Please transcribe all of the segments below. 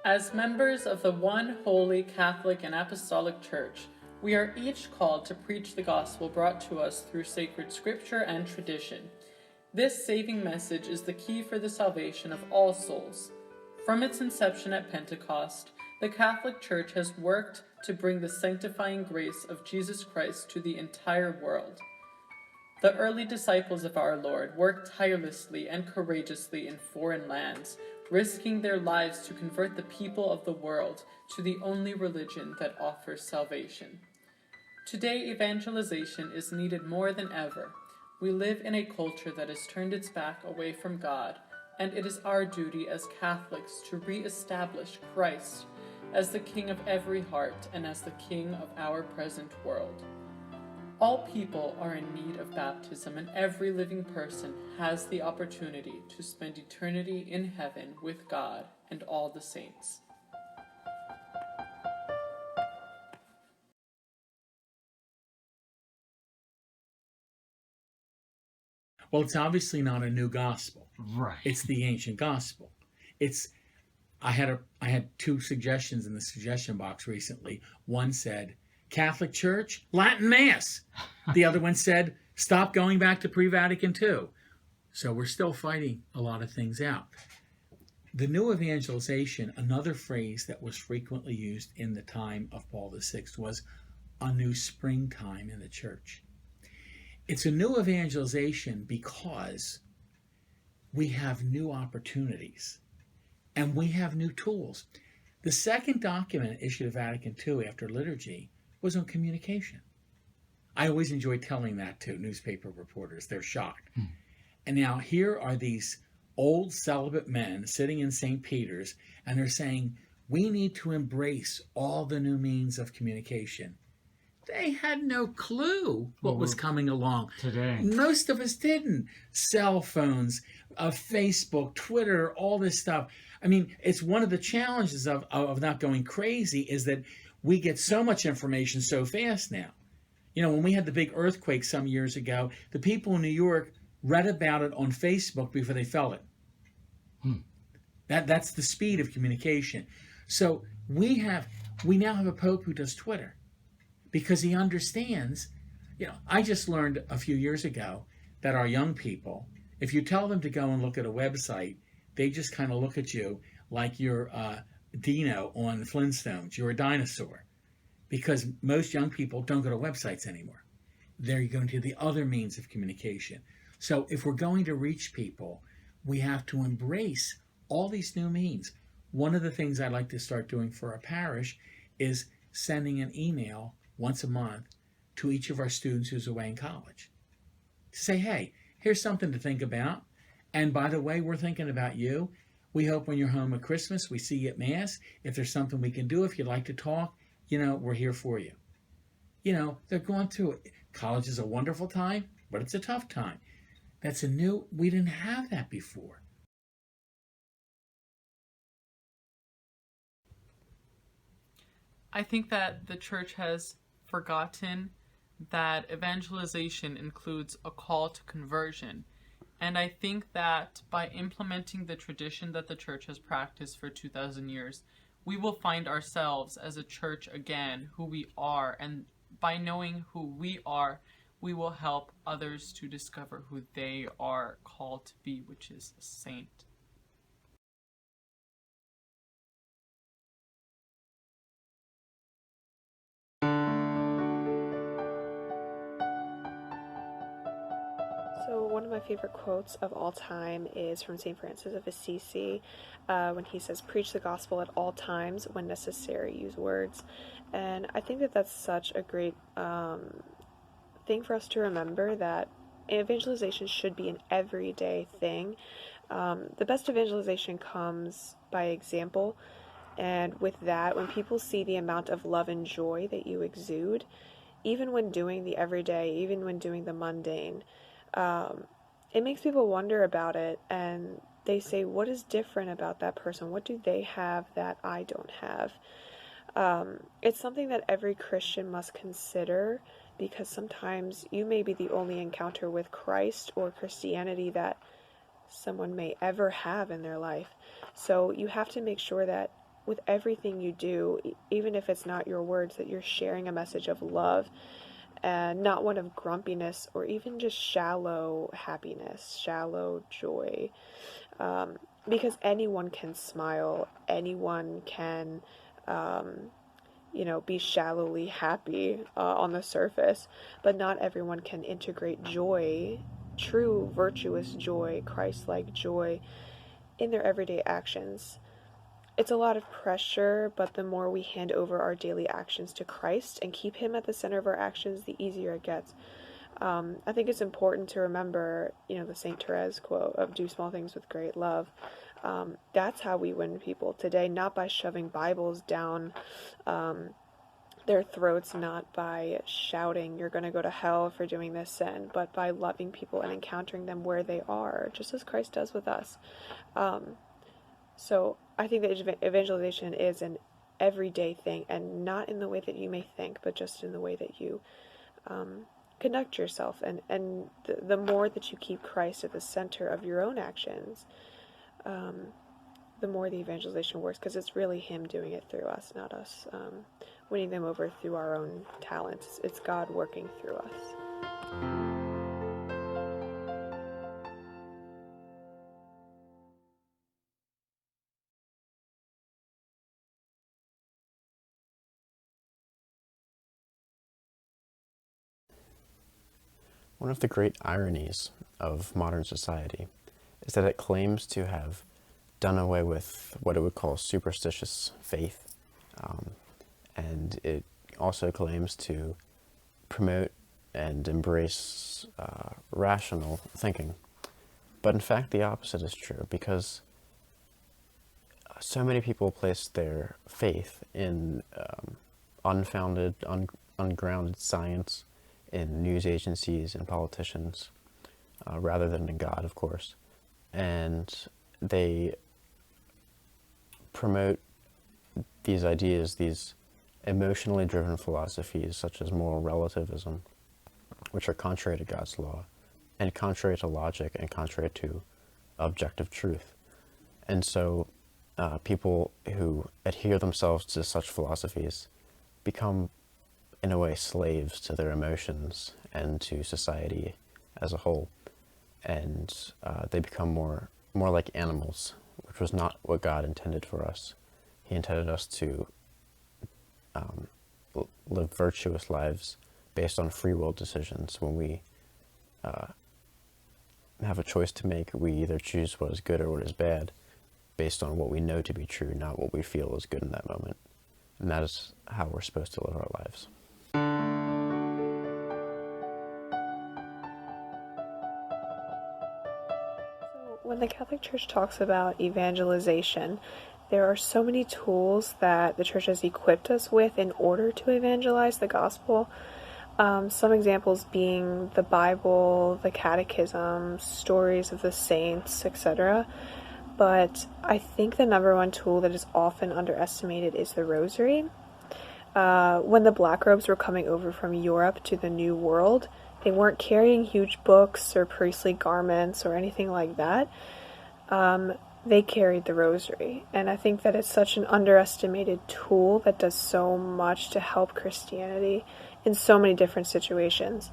As members of the one holy Catholic and Apostolic Church, we are each called to preach the gospel brought to us through sacred scripture and tradition. This saving message is the key for the salvation of all souls. From its inception at Pentecost, the Catholic Church has worked to bring the sanctifying grace of Jesus Christ to the entire world. The early disciples of our Lord worked tirelessly and courageously in foreign lands, risking their lives to convert the people of the world to the only religion that offers salvation. Today, evangelization is needed more than ever. We live in a culture that has turned its back away from God, and it is our duty as Catholics to re-establish Christ as the King of every heart and as the King of our present world. All people are in need of baptism, and every living person has the opportunity to spend eternity in heaven with God and all the saints. Well, it's obviously not a new gospel. Right. It's the ancient gospel. I had two suggestions in the suggestion box recently. One said, Catholic Church, Latin Mass. The other one said, stop going back to pre-Vatican II. So we're still fighting a lot of things out. The new evangelization, another phrase that was frequently used in the time of Paul VI, was a new springtime in the church. It's a new evangelization because we have new opportunities and we have new tools. The second document issued at Vatican II after liturgy was on communication. I always enjoy telling that to newspaper reporters. They're shocked. And now here are these old celibate men sitting in St. Peter's, and they're saying, we need to embrace all the new means of communication. They had no clue what was coming along. Today. Most of us didn't. Cell phones, Facebook, Twitter, all this stuff. I mean, it's one of the challenges of not going crazy is that we get so much information so fast now. You know, when we had the big earthquake some years ago, the people in New York read about it on Facebook before they felt it. That's the speed of communication. So we now have a Pope who does Twitter because he understands. You know, I just learned a few years ago that our young people, if you tell them to go and look at a website, they just kind of look at you like you're Dino on Flintstones. You're a dinosaur. Because most young people don't go to websites anymore. They're going to the other means of communication. So if we're going to reach people, we have to embrace all these new means. One of the things I like to start doing for our parish is sending an email once a month to each of our students who's away in college. To say, hey, here's something to think about. And by the way, we're thinking about you. We hope when you're home at Christmas, we see you at Mass. If there's something we can do, if you'd like to talk, you know, we're here for you. You know, they're going through it. College is a wonderful time, but it's a tough time. We didn't have that before. I think that the church has forgotten that evangelization includes a call to conversion. And I think that by implementing the tradition that the church has practiced for 2,000 years, we will find ourselves as a church again, who we are. And by knowing who we are, we will help others to discover who they are called to be, which is a saint. So one of my favorite quotes of all time is from St. Francis of Assisi when he says, preach the gospel at all times, when necessary, use words. And I think that that's such a great thing for us to remember, that evangelization should be an everyday thing. The best evangelization comes by example, and with that, when people see the amount of love and joy that you exude, even when doing the everyday, even when doing the mundane, it makes people wonder about it, and they say, what is different about that person? What do they have that I don't have? It's something that every Christian must consider, because sometimes you may be the only encounter with Christ or Christianity that someone may ever have in their life. So you have to make sure that with everything you do, even if it's not your words, that you're sharing a message of love and not one of grumpiness or even just shallow happiness, shallow joy. Because anyone can smile, anyone can, be shallowly happy on the surface, but not everyone can integrate joy, true virtuous joy, Christ-like joy, in their everyday actions. It's a lot of pressure, but the more we hand over our daily actions to Christ and keep Him at the center of our actions, the easier it gets. I think it's important to remember, the Saint Therese quote of "Do small things with great love." That's how we win people today, not by shoving Bibles down their throats, not by shouting, "You're going to go to hell for doing this sin," but by loving people and encountering them where they are, just as Christ does with us. So I think that evangelization is an everyday thing, and not in the way that you may think, but just in the way that you conduct yourself. And the more that you keep Christ at the center of your own actions, the more the evangelization works, because it's really Him doing it through us, not us winning them over through our own talents. It's God working through us. One of the great ironies of modern society is that it claims to have done away with what it would call superstitious faith, and it also claims to promote and embrace rational thinking. But in fact, the opposite is true, because so many people place their faith in unfounded, ungrounded science, in news agencies and politicians, rather than in God, of course. And they promote these ideas, these emotionally driven philosophies, such as moral relativism, which are contrary to God's law, and contrary to logic, and contrary to objective truth. And so people who adhere themselves to such philosophies become, in a way, slaves to their emotions and to society as a whole. And they become more like animals, which was not what God intended for us. He intended us to live virtuous lives based on free will decisions. When we have a choice to make, we either choose what is good or what is bad based on what we know to be true, not what we feel is good in that moment. And that is how we're supposed to live our lives. When the Catholic Church talks about evangelization, there are so many tools that the Church has equipped us with in order to evangelize the gospel. Some examples being the Bible, the Catechism, stories of the saints, etc. But I think the number one tool that is often underestimated is the Rosary. When the Black Robes were coming over from Europe to the New World, they weren't carrying huge books or priestly garments or anything like that. They carried the Rosary. And I think that it's such an underestimated tool that does so much to help Christianity in so many different situations.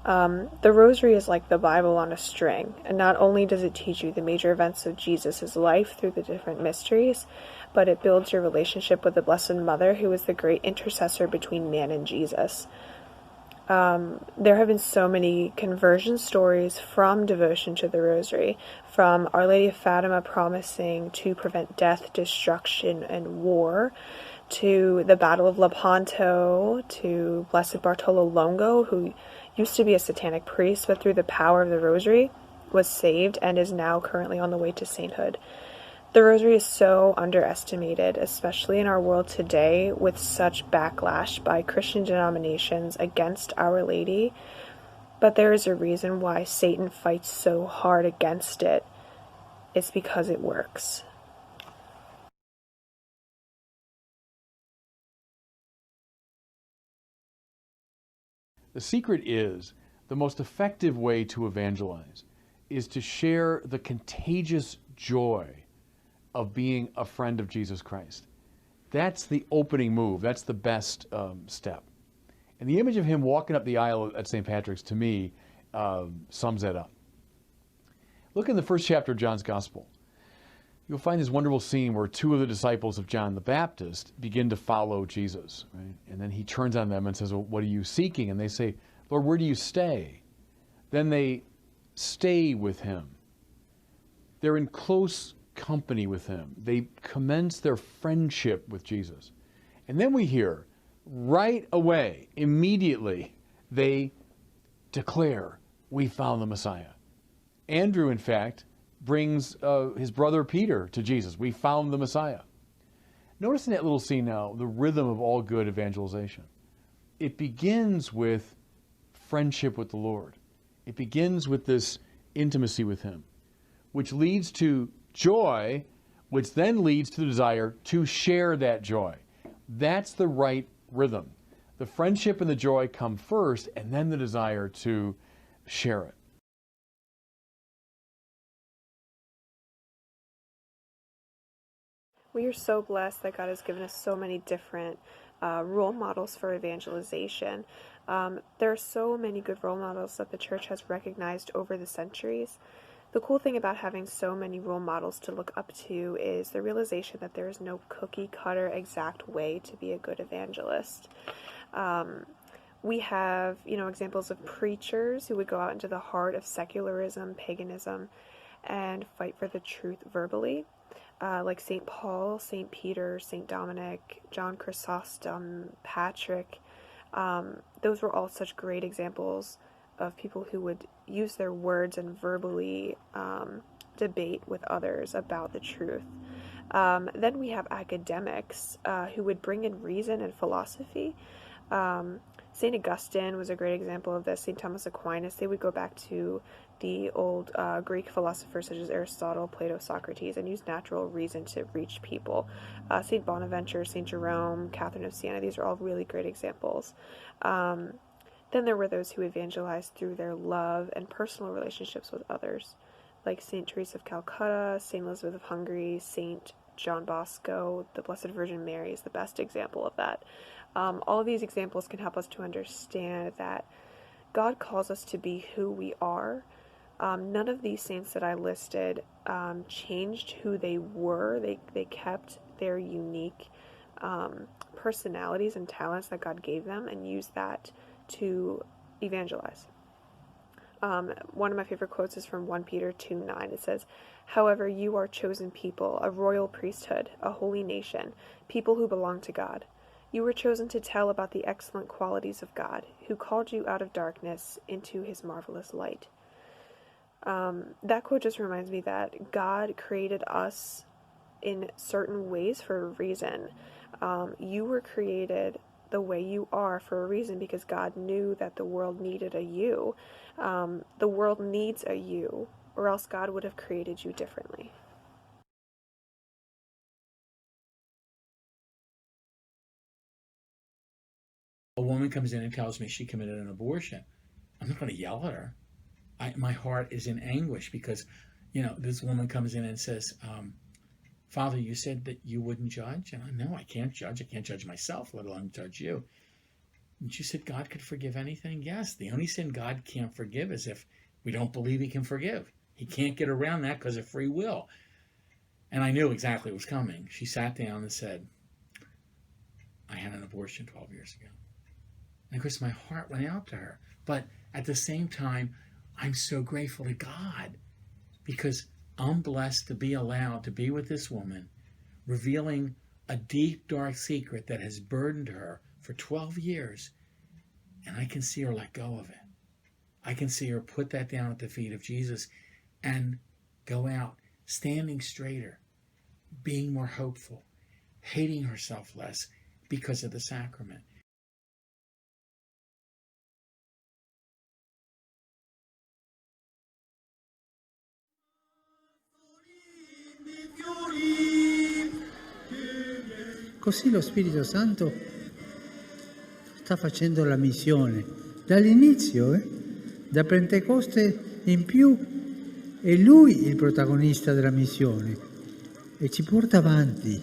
The Rosary is like the Bible on a string, and not only does it teach you the major events of Jesus' life through the different mysteries, but it builds your relationship with the Blessed Mother, who is the great intercessor between man and Jesus. There have been so many conversion stories from devotion to the Rosary, from Our Lady of Fatima promising to prevent death, destruction, and war, to the Battle of Lepanto, to Blessed Bartolo Longo, who used to be a satanic priest, but through the power of the Rosary was saved and is now currently on the way to sainthood. The Rosary is so underestimated, especially in our world today, with such backlash by Christian denominations against Our Lady. But there is a reason why Satan fights so hard against it. It's because it works. The secret is the most effective way to evangelize is to share the contagious joy of being a friend of Jesus Christ. That's the opening move. That's the best step. And the image of him walking up the aisle at St. Patrick's, to me, sums that up. Look in the first chapter of John's Gospel. You'll find this wonderful scene where two of the disciples of John the Baptist begin to follow Jesus. Right? And then he turns on them and says, well, what are you seeking? And they say, Lord, where do you stay? Then they stay with him. They're in close company with him. They commence their friendship with Jesus. And then we hear, right away, immediately, they declare, we found the Messiah. Andrew, in fact, brings his brother Peter to Jesus. We found the Messiah. Notice in that little scene now, the rhythm of all good evangelization. It begins with friendship with the Lord. It begins with this intimacy with him, which leads to joy, which then leads to the desire to share that joy. That's the right rhythm. The friendship and the joy come first, and then the desire to share it. We are so blessed that God has given us so many different role models for evangelization. There are so many good role models that the church has recognized over the centuries. The cool thing about having so many role models to look up to is the realization that there is no cookie-cutter exact way to be a good evangelist. We have, examples of preachers who would go out into the heart of secularism, paganism, and fight for the truth verbally. Like St. Paul, St. Peter, St. Dominic, John Chrysostom, Patrick. Those were all such great examples of people who would use their words and verbally debate with others about the truth. Then we have academics who would bring in reason and philosophy. St. Augustine was a great example of this. St. Thomas Aquinas, they would go back to the old Greek philosophers such as Aristotle, Plato, Socrates, and use natural reason to reach people. St. Bonaventure, St. Jerome, Catherine of Siena, these are all really great examples. Then there were those who evangelized through their love and personal relationships with others, like St. Teresa of Calcutta, St. Elizabeth of Hungary, St. John Bosco. The Blessed Virgin Mary is the best example of that. All of these examples can help us to understand that God calls us to be who we are. None of these saints that I listed changed who they were. They kept their unique personalities and talents that God gave them and used that to evangelize. One of my favorite quotes is from 1 Peter 2:9. It says, "However, you are chosen people, a royal priesthood, a holy nation, people who belong to God. You were chosen to tell about the excellent qualities of God, who called you out of darkness into his marvelous light." That quote just reminds me that God created us in certain ways for a reason. You were created the way you are for a reason because God knew that the world needed a you. The world needs a you, or else God would have created you differently. A woman comes in and tells me she committed an abortion. I'm not going to yell at her. My heart is in anguish because, this woman comes in and says, Father, you said that you wouldn't judge? And I know I can't judge. I can't judge myself, let alone judge you. And you said God could forgive anything? Yes. The only sin God can't forgive is if we don't believe he can forgive. He can't get around that because of free will. And I knew exactly what was coming. She sat down and said, I had an abortion 12 years ago. And of course, my heart went out to her. But at the same time, I'm so grateful to God because I'm blessed to be allowed to be with this woman, revealing a deep, dark secret that has burdened her for 12 years. And I can see her let go of it. I can see her put that down at the feet of Jesus and go out standing straighter, being more hopeful, hating herself less because of the sacrament. Così lo Spirito Santo sta facendo la missione dall'inizio, da Pentecoste in più è Lui il protagonista della missione e ci porta avanti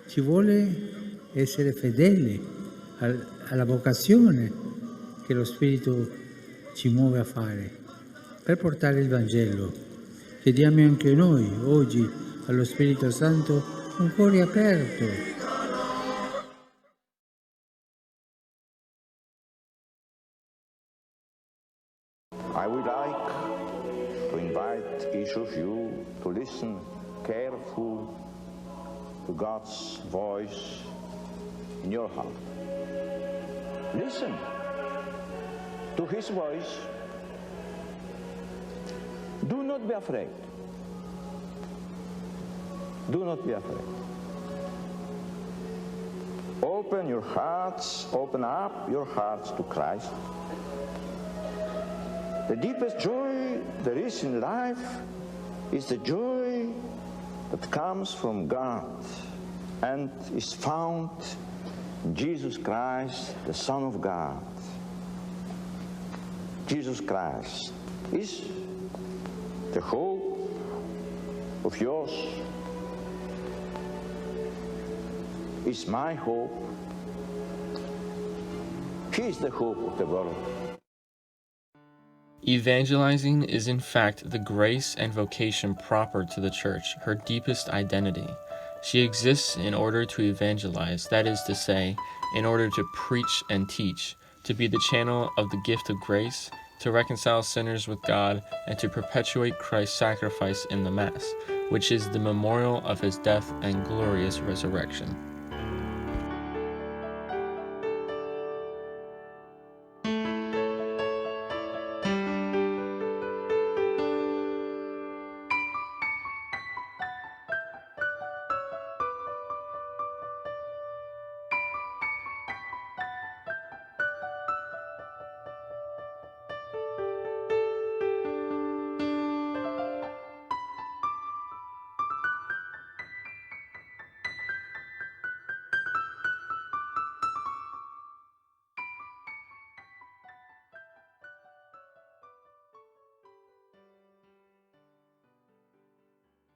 ci vuole essere fedeli alla vocazione che lo Spirito ci muove a fare per portare il Vangelo. Chiediamo anche noi oggi allo Spirito Santo un cuore aperto. I would like to invite each of you to listen carefully to God's voice in your heart. Listen to His voice. Do not be afraid. Do not be afraid. Open your hearts, open up your hearts to Christ. The deepest joy there is in life is the joy that comes from God and is found in Jesus Christ, the Son of God. Jesus Christ is the hope of yours, is my hope. He is the hope of the world. Evangelizing is in fact the grace and vocation proper to the Church, her deepest identity. She exists in order to evangelize, that is to say, in order to preach and teach, to be the channel of the gift of grace, to reconcile sinners with God, and to perpetuate Christ's sacrifice in the Mass, which is the memorial of his death and glorious resurrection.